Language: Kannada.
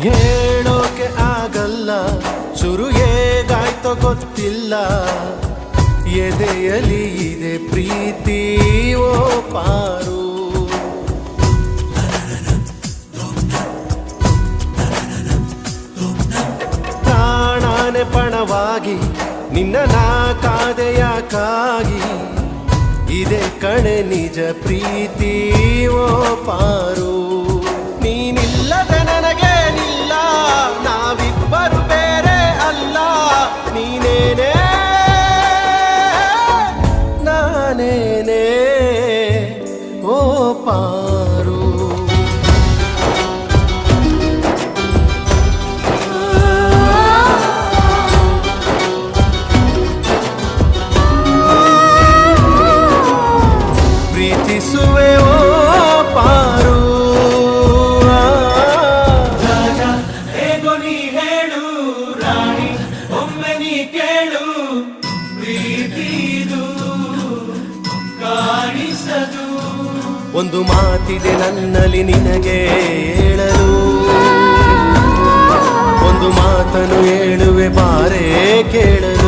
ಹೇಳೋಕೆ ಆಗಲ್ಲ, ಶುರು ಹೇಗಾಯ್ತೋ ಗೊತ್ತಿಲ್ಲ, ಎದೆಯಲಿ ಇದೆ ಪ್ರೀತಿ ಓ ಪಾರು. ಪ್ರಾಣಾನೆ ಪಣವಾಗಿ ನಿನ್ನ ನಾ ಕಾದೆಯಾಕಾಗಿ, ಇದೆ ಕಣೆ ನಿಜ ಪ್ರೀತಿ ಓ ಪಾರು. ನೀನಿಲ್ಲದೆ ನನಗೇನಿಲ್ಲ, ನಾವಿಬ್ಬರು ಬೇರೆ ಅಲ್ಲ, ನೀನೇನೇ ನಾನೇನೇ ಓ ಪಾರು. ಪ್ರೀತಿಸುವೆ ಓ ಪಾರು. ಹೇಗೋ ನೀ ಹೇಳು ರಾಣಿ, ಒಮ್ಮೆ ನೀ ಕೇಳು, ಪ್ರೀತಿದು ಕಾಣಿಸದು. ಒಂದು ಮಾತಿದೆ ನನ್ನಲ್ಲಿ ನಿನಗೆ ಹೇಳಲು, ಒಂದು ಮಾತನ್ನು ಹೇಳುವೆ ಬಾರೇ ಕೇಳಲು.